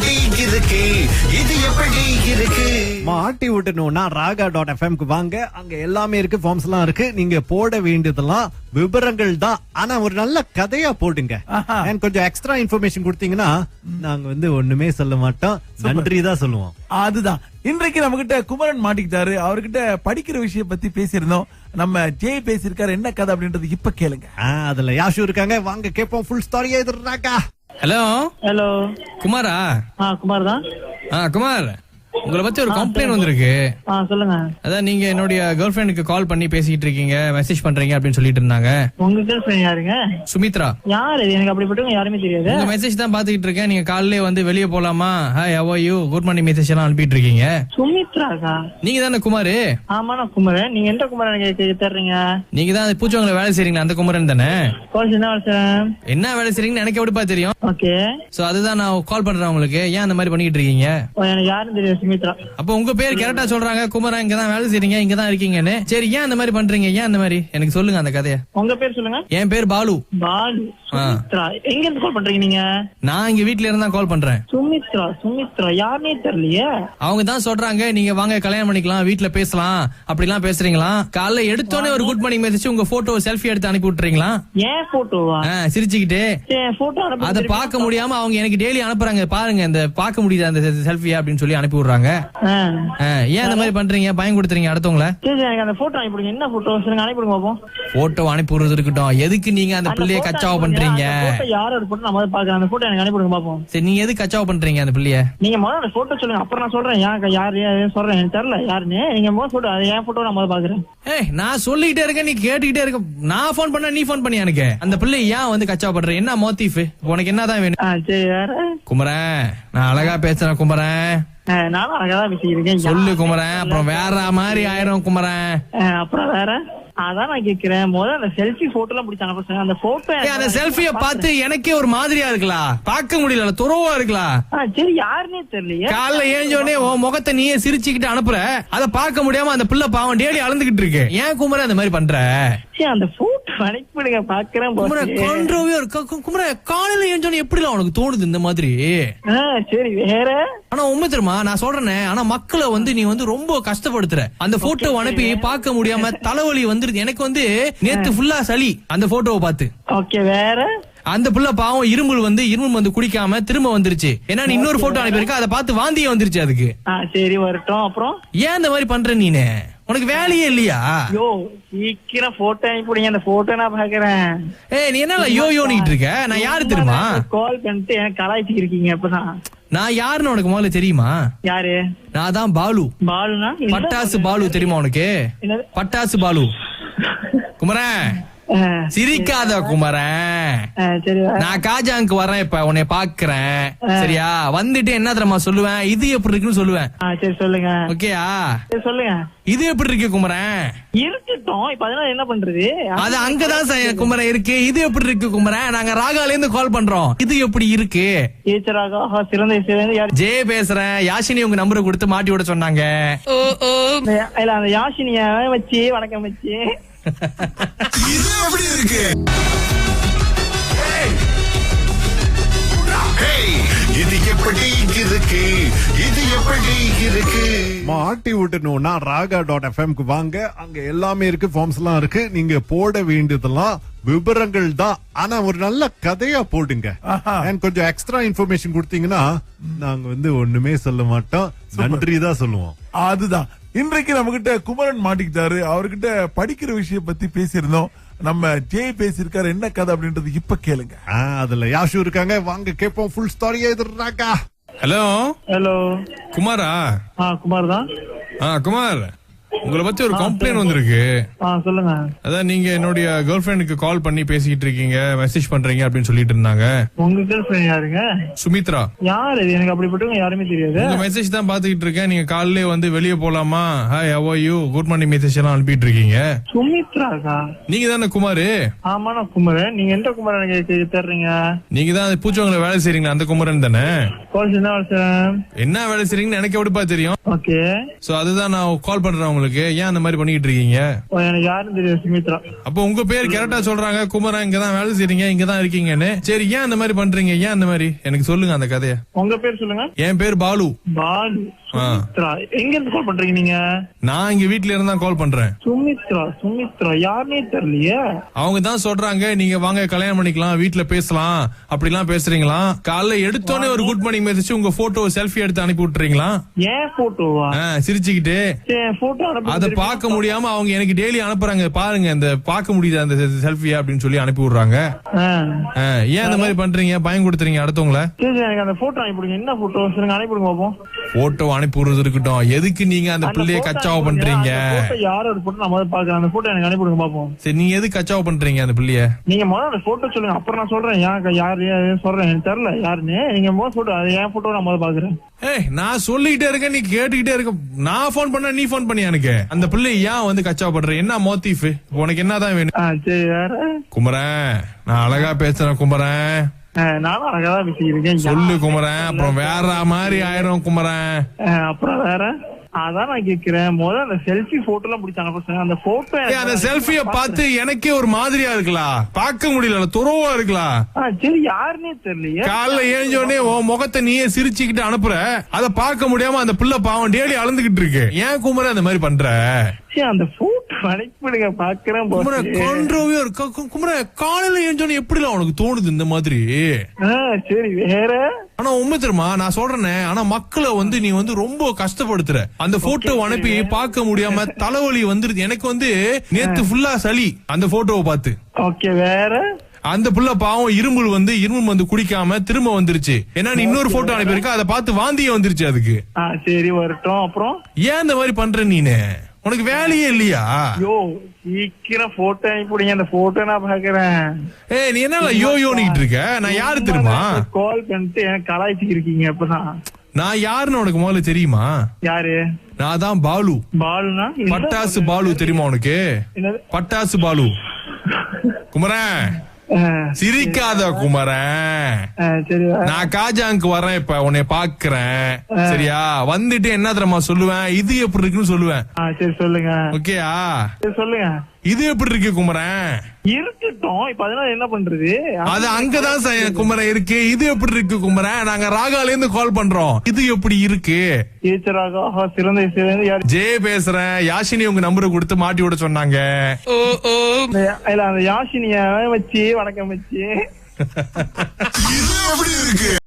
எப்படி இருக்கு இது எப்படி இருக்கு மாட்டி விட்டணும்னா raga.fmக்கு வாங்க. அங்க எல்லாமே இருக்கு, ஃபார்ம்ஸ் எல்லாம் இருக்கு. நீங்க போட வேண்டியதெல்லாம் விவரங்கள் தான். ஆனா ஒரு நல்ல கதையா போடுங்க. And கொஞ்சம் எக்ஸ்ட்ரா இன்ஃபர்மேஷன் கொடுத்தீங்கன்னா நாங்க ஒண்ணுமே சொல்ல மாட்டோம், நன்றி தான் சொல்லுவோம். அதுதான் இன்றைக்கு நம்ம கிட்ட குமரன் மாட்டிக்கிட்டாரு. அவர்கிட்ட படிக்கிற விஷயம் பத்தி பேசியிருந்தோம். நம்ம ஜெய் பேசியிருக்காரு. என்ன கதை அப்படின்றது இப்ப கேளுங்க. அதுல யாஷு இருக்காங்க, வாங்க கேட்போம் ஃபுல் ஸ்டோரியா. இது ராகா. ஹலோ ஹலோ குமாரா? குமார் தான். குமார், உங்களை பத்தி ஒரு கம்ப்ளைண்ட் வந்திருக்கு. சொல்லுங்க. அதான் நீங்க என்னுடைய கேர்ள் ஃபிரெண்டுக்கு கால் பண்ணி பேசிட்டு இருக்கீங்க, மெசேஜ் பண்றீங்க அப்படின்னு சொல்லிட்டு இருந்தாங்க. உங்க கேர்ள் ஃபிரெண்ட் யாருங்க? சுமித்ரா. யாரு? எனக்கு அப்படிப்பட்டவங்க யாருமே தெரியாது. உங்க மெசேஜ் தான் பாத்துக்கிட்டு இருக்கேன். நீங்க காலையிலே வெளியே போலாமா, hi how are you, good morning message எல்லாம் அனுப்பிட்டு இருக்கீங்க. சுமித்ராக்கா? நீங்க தானே குமார்? ஆமா நான் குமரன். நீங்க எந்த குமரன் தேடுறீங்க? நீங்க தான் பூச்சவங்களை வேலை செய்றீங்களா, அந்த குமரன் தானே? என்ன வேலை செய்றீங்கன்னு எனக்கு எப்படிப்பா தெரியும்? ஓகே. சோ அதுதான் நான் கால் பண்றேன் உங்களுக்கு. ஏன் அந்த மாதிரி பண்ணிட்டு இருக்கீங்க? எனக்கு யாரும் தெரியாது. சுமித்ரா. அப்ப உங்க பேர் கரெக்டா சொல்றாங்க, குமரன் இங்கதான் வேலை செய்றீங்க, இங்கதான் இருக்கீங்கன்னு. சரி, ஏன் அந்த மாதிரி பண்றீங்க? ஏன் அந்த மாதிரி எனக்கு சொல்லுங்க அந்த கதைய. உங்க பேர் சொல்லுங்க. என் பேர் பாலு. பாலு. சுமித்ரா எங்க இருந்து கால் பண்றீங்க நீங்க? நான் இங்க வீட்ல இருந்தா கால் பண்றேன். சுமித்ரா சுமித்ரா யாருனே தெரியலையே. அவங்க தான் சொல்றாங்க நீங்க வாங்க கல்யாணம் பண்ணிக்கலாம், வீட்ல பேசலாம் அப்படிலாம் பேசுறீங்களா? காலைல எடுத்தோன்னே ஒரு குட் மார்னிங் மெசேஜ் உங்க போட்டோ செல்ஃபி எடுத்து அனுப்பி விட்டுறீங்களா? ஏன் போட்டோவா? சிரிச்சுக்கிட்டு போட்டோ அத பாக்க முடியாம அவங்க எனக்கு டெய்லி அனுப்புறாங்க, பாருங்க இந்த பாக்க முடியுது அந்த செல்ஃபி அப்படின்னு சொல்லி அனுப்பி விடுறாங்க. ஏன் அந்த மாதிரி பண்றீங்க? பயம் கொடுத்துறீங்க அடுத்தவங்கள. அந்த போட்டோ அனுப்பிடுங்க. என்ன போட்டோ அனுப்பிடுங்க பாப்போம். போட்டோ அனுப்பி விடுறது இருக்கட்டும், எதுக்கு நீங்க அந்த பிள்ளைய கச்சாவ பண்றீங்க? யாரோட போட்டோ நம்ம பாக்குறோம். அந்த போட்டோ எனக்கு அனுப்பிடுங்க பாப்போம். சரி, நீங்க எதுக்கு கச்சாவ பண்றீங்க அந்த பிள்ளைய? நீங்க முதல்ல போட்டோ சொல்லுங்க, அப்புறம் நான் சொல்றேன். யாரு சொல்றேன் எனக்கு தெரியல யாருன்னு. நீங்க முதல்ல போட்டோ, என் போட்டோ நான் முதல்ல பாக்குறேன். நான் சொல்லிக்கிட்டே இருக்கேன், நீ கேட்டுக்கிட்டே இருக்க. நான் போன் பண்ண நீ போன் பண்ணி எனக்கு அந்த பிள்ளை ஏன் கச்சாவ பண்ற? என்ன மோட்டிவ் உனக்கு? என்னதான் வேணும்? சரி வேற. குமரன், நான் அழகா பேசுறேன் குமரன். நானும் அழகாதான் பேசிக்கிறேன். சொல்லு குமரன், அப்புறம் வேற மாதிரி ஆயிரும் குமரன். அப்புறம் வேற. அதான் நான் கேக்குறேன், முதல்ல அந்த செல்ஃபி போட்டோ எல்லாம் பிடிச்சாங்க. அந்த போட்டோ அந்த செல்ஃபிய பார்த்து எனக்கே ஒரு மாதிரியா இருக்கலாம், பார்க்க முடியல, துறவா இருக்கலாம். சரி யாருன்னே தெரியலையே. காலைல ஏஞ்சோடனே உன் முகத்தை நீயே சிரிச்சுக்கிட்டு அனுப்புற, அத பார்க்க முடியாம அந்த பிள்ளை பாவம் டேலி அழுந்துகிட்டு இருக்கு. ஏன் குமரன் அந்த மாதிரி பண்ற? அந்த போட்டோ அனுப்பிடுங்க பாக்குறேன். குமரன் காலையில ஏஞ்சோடனே எப்படிலாம் உனக்கு தோணுது இந்த மாதிரி? சரி வேற. ஆனா உண்மை தெரியுமா நான் சொல்றேன், ஆனா மக்களை நீ ரொம்ப கஷ்டப்படுத்துற. அந்த போட்டோ அனுப்பி பார்க்க முடியாம தலைவலி வந்துருது எனக்கு. நேத்து ஃபுல்லா சளி அந்த போட்டோவை பார்த்து. ஓகே வேற. அந்த புள்ள பாவம் இருமல் குடிக்காம திரும்ப வந்துருச்சு. ஏன்னா நீ இன்னொரு போட்டோ அனுப்பியிருக்க, அதை பார்த்து வாந்தியே வந்துருச்சு அதுக்கு. சரி வரட்டும். அப்புறம் ஏன் இந்த மாதிரி பண்ற நீனு? உனக்கு வேலையே இல்லையா? சீக்கிரம் போட்டோ அனுப்பிடுங்க. அந்த போட்டோ நான் பாக்குறேன். நீ என்ன யோயோன்னு இருக்க? நான் யாரு தெரியுமா? கால் பண்ணிட்டு எனக்கு கலாய்ச்சி இருக்கீங்க. அப்பதான் நான் யாருன்னு உனக்கு முதல்ல தெரியுமா? யாரு? நான் தான் பாலு. பாலுனா பட்டாசு பாலு தெரியுமா உனக்கு? பட்டாசு பாலு. குமரன் சிரிக்காத குமரன். நான் காஜாங்க்கு வரேன், இப்ப உன்னை பாக்குறேன். சரியா? வந்துட்டு என்ன தெரியுமா சொல்லுவேன்? இது எப்படி இருக்குன்னு சொல்லுவேன். சரி சொல்லுங்க. ஓகேயா? சொல்லுங்க. இது எப்படி இருக்கு குமரன்? இருக்கட்டும். இப்ப அதனால என்ன பண்றது? அது அங்கதான் குமரன் இருக்கு. இது எப்படி இருக்கு குமரன்? நாங்க ராகால இருந்து கால் பண்றோம். இது எப்படி இருக்கு? ஜெய பேசுறேன். யாஷினி உங்க நம்பரை கொடுத்து மாட்டி விட சொன்னாங்க. அந்த யாஷினிய வச்சு வணக்கம் வச்சு இது எப்படி இருக்கு? இது எப்படி இருக்கு இது எப்படி இருக்கு மாட்டி விட்டணும்னா raga.fmக்கு வாங்க. அங்க எல்லாமே இருக்கு, ஃபார்ம்ஸ் எல்லாம் இருக்கு. நீங்க போட வேண்டியதெல்லாம் விவரங்கள் தான். ஆனா ஒரு நல்ல கதையா போடுங்க. கொஞ்சம் எக்ஸ்ட்ரா இன்ஃபர்மேஷன் கொடுத்தீங்கன்னா நாங்க ஒண்ணுமே சொல்ல மாட்டோம், நன்றி தான் சொல்லுவோம். அதுதான் இன்றைக்கு நம்ம கிட்ட குமரன் மாட்டிக்கிட்டாரு. அவர்கிட்ட படிக்கிற விஷயம் பத்தி பேசியிருந்தோம். நம்ம ஜெய் பேசியிருக்காரு. என்ன கதை அப்படின்றது இப்ப கேளுங்க. அதுல யாஷு இருக்காங்க, வாங்க கேட்போம் ஃபுல் ஸ்டோரியா. இது ராகா. ஹலோ. ஹலோ குமாரா? குமார் தான். குமார், உங்களை பத்தி ஒரு கம்ப்ளைண்ட் வந்திருக்கு. சொல்லுங்க. அதான் நீங்க என்னுடைய கேர்ள் ஃபிரெண்டுக்கு கால் பண்ணி பேசிட்டு இருக்கீங்க, மெசேஜ் பண்றீங்க அப்படின்னு சொல்லிட்டு இருந்தாங்க. உங்க கேர்ள் ஃபிரெண்ட் யாருங்க? சுமித்ரா. யாரு? எனக்கு அப்படிப்பட்டவங்க யாருமே தெரியாது. உங்க மெசேஜ் தான் பாத்துக்கிட்டு இருக்கேன். நீங்க காலையில வெளியே போலாமா, hi how are you, good morning message எல்லாம் அனுப்பிட்டு இருக்கீங்க. சுமித்ராக்கா? நீங்க தானே குமார்? ஆமா நான் குமரன். நீங்க எந்த குமரன் தேடுறீங்க? நீங்க தான் பூச்சவங்களை வேலை செய்றீங்களா, அந்த குமரன் தானே? என்ன வேலை செய்றீங்கன்னு எனக்கு எப்படிப்பா தெரியும்? ஓகே. சோ அதுதான் நான் கால் பண்றேன் உங்களுக்கு. உங்களுக்கு? ஏன் அந்த மாதிரி பண்ணிட்டு இருக்கீங்க? எனக்கு யாரும் தெரியாது, சுமித்ரா. அப்ப உங்க பேர் கரெக்டா சொல்றாங்க, குமரன் இங்கதான் வேலை செய்றீங்க, இங்கதான் இருக்கீங்கன்னு. சரி, ஏன் அந்த மாதிரி பண்றீங்க? ஏன் அந்த மாதிரி எனக்கு சொல்லுங்க அந்த கதைய. உங்க பேர் சொல்லுங்க. என் பேர் பாலு. பாலு. சுமித்ரா. எங்க இருந்து கால் பண்றீங்க நீங்க? நான் இங்க வீட்ல இருந்தா கால் பண்றேன். சுமித்ரா யாருன்னே தெரியலையே. அவங்க தான் சொல்றாங்க, நீங்க வாங்க கல்யாணம் பண்ணிக்கலாம், வீட்ல பேசலாம் அப்படிலாம் பேசுறீங்களா? காலைல எடுத்தோன்னே ஒரு குட் மார்னிங் மெசேஜ், உங்க போட்டோ செல்ஃபி எடுத்து அனுப்பி விட்டுறீங்களா? ஏன் போட்டோவா? சிரிச்சுக்கிட்டு. போட்டோ அத பாக்க முடியாம அவங்க எனக்கு டெய்லி அனுப்புறாங்க, பாருங்க இந்த பாக்க முடியுது அந்த செல்ஃபி அப்படின்னு சொல்லி அனுப்பி விடுறாங்க. ஏன் அந்த மாதிரி பண்றீங்க? பயம் கொடுத்துறீங்க அடுத்தவங்கள. எனக்கு அந்த போட்டோ அனுப்பிடுங்க. என்ன போட்டோ சொல்லுங்க, அனுப்பிடுங்க பாப்போம். போட்டோ அனுப்பி விடுறது இருக்கட்டும், எதுக்கு நீங்க அந்த பிள்ளைய கச்சாவ பண்றீங்க? யாரோட போட்டோ நான் முதல்ல பாக்குறேன். அந்த போட்டோ எனக்கு அனுப்பிடுங்க பாப்போம். சரி, நீங்க எதுக்கு கச்சாவ பண்றீங்க அந்த பிள்ளைய? நீங்க முதல்ல அந்த போட்டோ சொல்லுங்க, அப்புறம் நான் சொல்றேன் யாரு சொல்றேன். எனக்கு தெரியல யாருன்னு. நீங்க முதல்ல போட்டோ, அது என் போட்டோ நான் முதல்ல பாக்குறேன். நான் சொல்லிக்கிட்டே இருக்கேன், நீ கேட்டுக்கிட்டே இருக்க. நான் போன் பண்ண நீ போன் பண்ணி எனக்கு அந்த பிள்ளை ஏன் வந்து கச்சாவ பண்ற? என்ன மோட்டிவ்? உனக்கு என்னதான் வேணும்? சரி, வேற குமரன், நான் அழகா பேசுறேன் குமரன். நானும் அழகாதான் பேசிக்கிறேன். சொல்லு குமரன், அப்புறம் வேற மாதிரி ஆயிரும் குமரன். அப்புறம் வேற அதான் நான் கேக்குறேன். முதல்ல அந்த செல்ஃபி போட்டோ எல்லாம் பிடிச்சாங்க. அந்த போட்டோ, அந்த செல்ஃபிய பார்த்து எனக்கே ஒரு மாதிரியா இருக்கலாம், பார்க்க முடியல, துறவா இருக்கலாம். சரி, யாருன்னே தெரியலையே. காலைல ஏஞ்சோடனே உன் முகத்தை நீயே சிரிச்சுக்கிட்டு அனுப்புற, அத பார்க்க முடியாம அந்த பிள்ளை பாவம் டெய்லி அழுந்துகிட்டு இருக்கு. ஏன் குமரன் அந்த மாதிரி பண்ற? அந்த போட்டோ அனுப்பிடுங்க, பாக்குறேன். குமரன், காலையில ஏஞ்சோடனே எப்படிலாம் உனக்கு தோணுது இந்த மாதிரி? சரி, வேற. ஆனா உண்மை தெரியுமா நான் சொல்றேனே, ஆனா மக்களை வந்து நீ வந்து ரொம்ப கஷ்டப்படுத்துற. அந்த போட்டோ அனுப்பி பார்க்க முடியாம தலைவலி வந்துருது எனக்கு. வந்து நேத்து ஃபுல்லா சளி அந்த போட்டோவை பார்த்து. ஓகே, வேற. அந்த புள்ள பாவம் இருமல் வந்து குடிக்காம திரும்ப வந்துருச்சு. ஏன்னா நீ இன்னொரு போட்டோ அனுப்பியிருக்க, அதை பார்த்து வாந்தியே வந்துருச்சு அதுக்கு. சரி, வரட்டும். அப்புறம் ஏன் இந்த மாதிரி பண்ற நீனு? உனக்கு வேலையே இல்லையா? சீக்கிரம் போட்டோ அனுப்பிடுங்க, அந்த போட்டோ நான் பாக்குறேன். நீ என்ன யோ நீட்டு இருக்க? நான் யாரு தெரியுமா? கால் பண்ணிட்டு எனக்கு கலாய்ச்சி இருக்கீங்க. அப்பதான் நான் யாருன்னு உனக்கு முதல்ல தெரியுமா? யாரு? நான் தான் பாலு. பாலுனா பட்டாசு பாலு தெரியுமா உனக்கு? பட்டாசு பாலு. குமரன், சிரிக்காத குமரன். நான் காஜாங்க்கு வரேன், இப்ப உன்னை பாக்குறேன். சரியா? வந்துட்டு என்ன தெரியுமா சொல்லுவேன்? இது எப்படி இருக்குன்னு சொல்லுவேன். சரி, சொல்லுங்க. ஓகேயா? சொல்லுங்க. இது எப்படி இருக்கு குமரன்? இருக்கட்டும். இப்ப அதனால என்ன பண்றது? அது அங்கதான் குமரன் இருக்கு. இது எப்படி இருக்கு குமரன்? நாங்க ராகால இருந்து கால் பண்றோம். இது எப்படி இருக்கு? ஜே பேசுறேன். யாஷினி உங்க நம்பரை கொடுத்து மாட்டி விட சொன்னாங்க. அந்த யாஷினிய வச்சு வணக்கம் வச்சு. இது எப்படி இருக்கு?